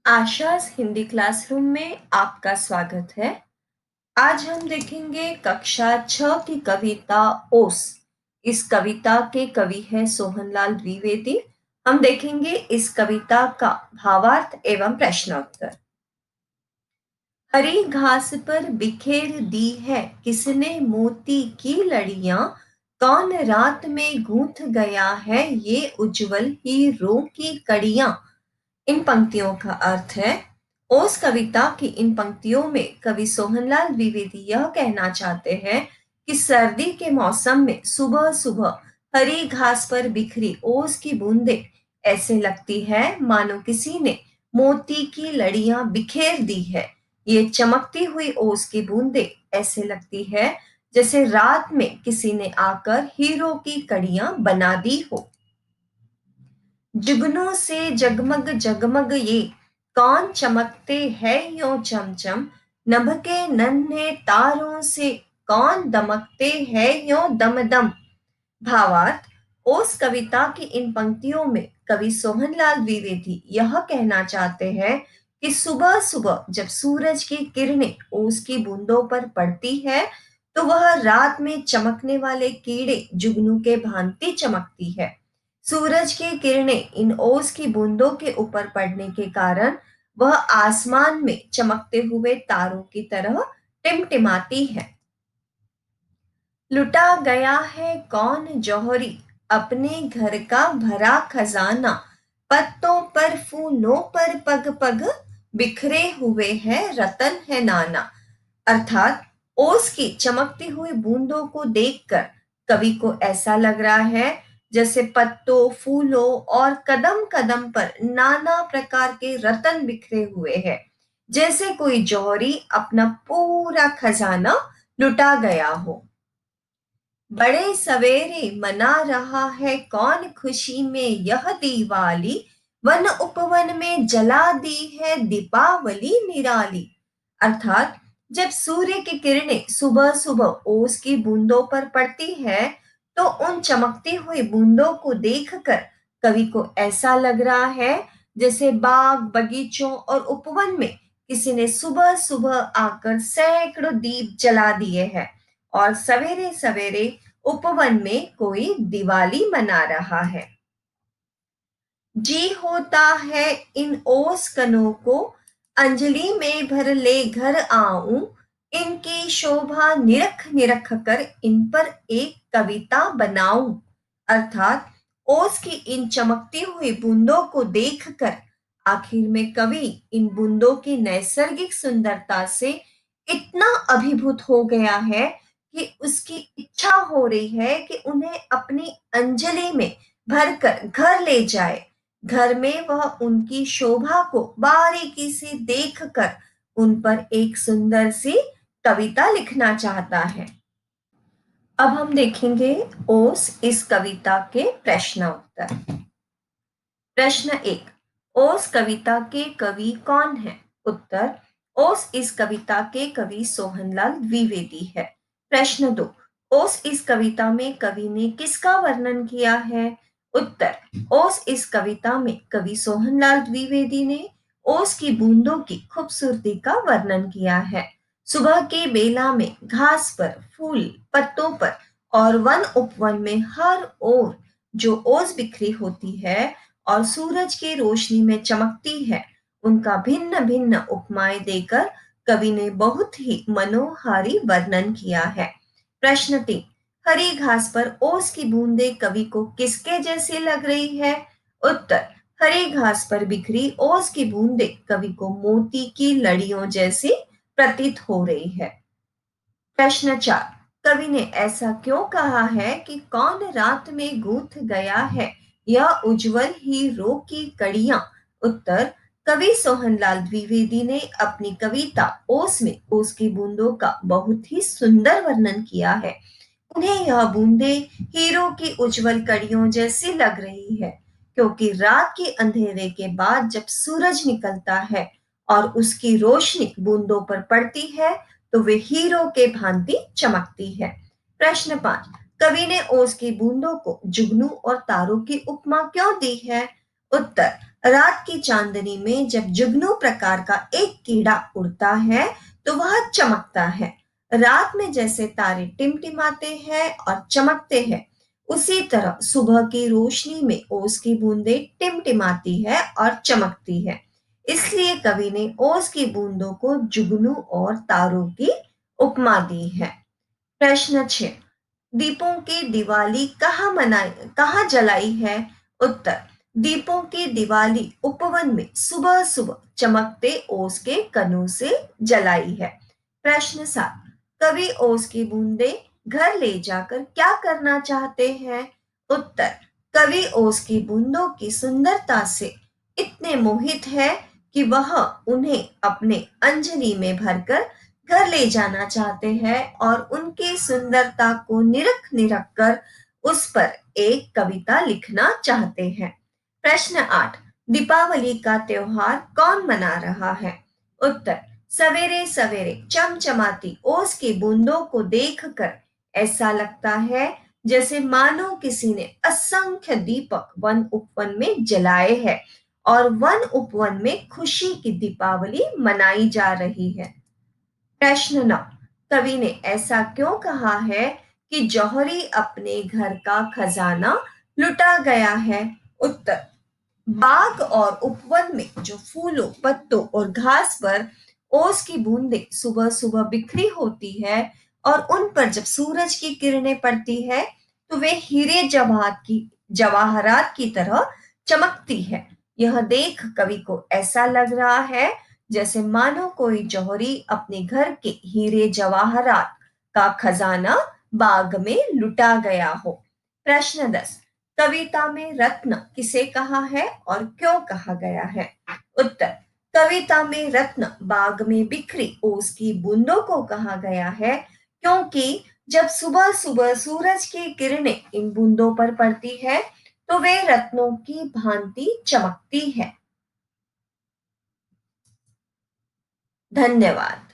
आशाज़ Hindi classroom में आपका स्वागत है। आज हम देखेंगे कक्षा 6 की कविता ओस। इस कविता के कवि हैं सोहनलाल द्विवेदी। हम देखेंगे इस कविता का भावार्थ एवं प्रश्नोत्तर। हरी घास पर बिखेर दी है किसने मोती की लड़ियां, कौन रात में गूंथ गया है ये उज्जवल हीरों की कड़ियां। इन पंक्तियों का अर्थ है, ओस कविता की इन पंक्तियों में कवि सोहनलाल द्विवेदी यह कहना चाहते हैं कि सर्दी के मौसम में सुबह सुबह हरी घास पर बिखरी ओस की बूंदें ऐसे लगती है मानो किसी ने मोती की लड़ियां बिखेर दी है। ये चमकती हुई ओस की बूंदें ऐसे लगती है जैसे रात में किसी ने आकर हीरो की कड़ियां बना दी हो। जुगनू से जगमग जगमग ये कौन चमकते हैं यों चमचम, नभ के नन्हे तारों से कौन दमकते हैं यों दमदम। भावार्थ, ओस कविता की इन पंक्तियों में कवि सोहनलाल द्विवेदी यह कहना चाहते हैं कि सुबह सुबह जब सूरज की किरणें ओस की बूंदों पर पड़ती है तो वह रात में चमकने वाले कीड़े जुगनू के भांति चमकती है। सूरज की किरणें इन ओस की बूंदों के ऊपर पड़ने के कारण वह आसमान में चमकते हुए तारों की तरह टिमटिमाती है। लुटा गया है कौन जौहरी अपने घर का भरा खजाना, पत्तों पर फूलों पर पग पग बिखरे हुए हैं रतन है नाना। अर्थात ओस की चमकती हुई बूंदों को देखकर कवि को ऐसा लग रहा है जैसे पत्तों, फूलों और कदम कदम पर नाना प्रकार के रतन बिखरे हुए हैं, जैसे कोई जौहरी अपना पूरा खजाना लुटा गया हो। बड़े सवेरे मना रहा है कौन खुशी में यह दिवाली, वन उपवन में जला दी है दीपावली निराली। अर्थात जब सूर्य की किरणें सुबह सुबह ओस की बूंदों पर पड़ती है तो उन चमकती हुई बूंदों को देखकर कवि को ऐसा लग रहा है जैसे बाग बगीचों और उपवन में किसी ने सुबह सुबह आकर सैकड़ों दीप जला दिए हैं और सवेरे सवेरे उपवन में कोई दिवाली मना रहा है। जी होता है इन ओस कनों को अंजलि में भर ले घर आऊं, इनकी शोभा निरख निरख कर इन पर एक कविता बनाऊं। अर्थात ओस की इन चमकती हुई बूंदों को देखकर आखिर में कवि इन बूंदों की नैसर्गिक सुंदरता से इतना अभिभूत हो गया है कि उसकी इच्छा हो रही है कि उन्हें अपनी अंजलि में भरकर घर ले जाए। घर में वह उनकी शोभा को बारीकी से देखकर उन पर एक सुंदर सी कविता लिखना चाहता है। अब हम देखेंगे ओस इस कविता के प्रश्न उत्तर। प्रश्न 1, ओस कविता के कवि कौन है? उत्तर, ओस इस कविता के कवि सोहनलाल द्विवेदी है। प्रश्न 2, ओस इस कविता में कवि ने किसका वर्णन किया है? उत्तर, ओस इस कविता में कवि सोहनलाल द्विवेदी ने ओस की बूंदों की खूबसूरती का वर्णन किया है। सुबह के बेला में घास पर, फूल, पत्तों पर और वन उपवन में हर ओर जो ओस बिखरी होती है और सूरज की रोशनी में चमकती है, उनका भिन्न भिन्न उपमाएं देकर कवि ने बहुत ही मनोहारी वर्णन किया है। प्रश्न 3, हरी घास पर ओस की बूंदें कवि को किसके जैसी लग रही है? उत्तर, हरी घास पर बिखरी ओस की बूंदें कवि को मोती की लड़ियों जैसी प्रतीत हो रही है। प्रश्न 4, कवि ने ऐसा क्यों कहा है कि कौन रात में गूंथ गया है यह उज्जवल हीरो की कड़ियां? उत्तर, कवि सोहनलाल द्विवेदी ने अपनी कविता ओस में ओस की बूंदों का बहुत ही सुंदर वर्णन किया है। उन्हें यह बूंदें हीरो की उज्जवल कड़ियों जैसी लग रही है क्योंकि रात के अंधेरे के बाद जब सूरज निकलता है और उसकी रोशनी बूंदों पर पड़ती है तो वे हीरो के भांति चमकती है। प्रश्न 5, कवि ने ओस की बूंदों को जुगनू और तारों की उपमा क्यों दी है? उत्तर, रात की चांदनी में जब जुगनू प्रकार का एक कीड़ा उड़ता है तो वह चमकता है। रात में जैसे तारे टिमटिमाते हैं और चमकते हैं, उसी तरह सुबह की रोशनी में ओस की बूंदें टिमटिमाती है और चमकती है। इसलिए कवि ने ओस की बूंदों को जुगनू और तारों की उपमा दी है। प्रश्न 6, दीपों की दिवाली कहाँ जलाई है? उत्तर, दीपों की दिवाली उपवन में सुबह सुबह चमकते ओस के कनों से जलाई है। प्रश्न 7, कवि ओस की बूंदे घर ले जाकर क्या करना चाहते हैं? उत्तर, कवि ओस की बूंदों की सुंदरता से इतने मोहित है कि वह उन्हें अपने अंजलि में भरकर घर ले जाना चाहते हैं और उनकी सुंदरता को निरख निरख कर उस पर एक कविता लिखना चाहते हैं। प्रश्न 8, दीपावली का त्योहार कौन मना रहा है? उत्तर, सवेरे सवेरे चमचमाती ओस की बूंदों को देखकर ऐसा लगता है जैसे मानो किसी ने असंख्य दीपक वन उपवन में जलाए हैं और वन उपवन में खुशी की दीपावली मनाई जा रही है। प्रश्न 9, कवि ने ऐसा क्यों कहा है कि जौहरी अपने घर का खजाना लुटा गया है? उत्तर, बाग और उपवन में जो फूलों, पत्तों और घास पर ओस की बूंदें सुबह सुबह बिखरी होती है और उन पर जब सूरज की किरणें पड़ती है तो वे हीरे जवाहरात की तरह चमकती है। यह देख कवि को ऐसा लग रहा है जैसे मानो कोई जौहरी अपने घर के हीरे जवाहरात का खजाना बाग में लुटा गया हो। प्रश्न 10, कविता में रत्न किसे कहा है और क्यों कहा गया है? उत्तर, कविता में रत्न बाग में बिखरी ओस की बूंदों को कहा गया है क्योंकि जब सुबह सुबह सूरज की किरणें इन बूंदों पर पड़ती है तो वे रत्नों की भांति चमकती है। धन्यवाद।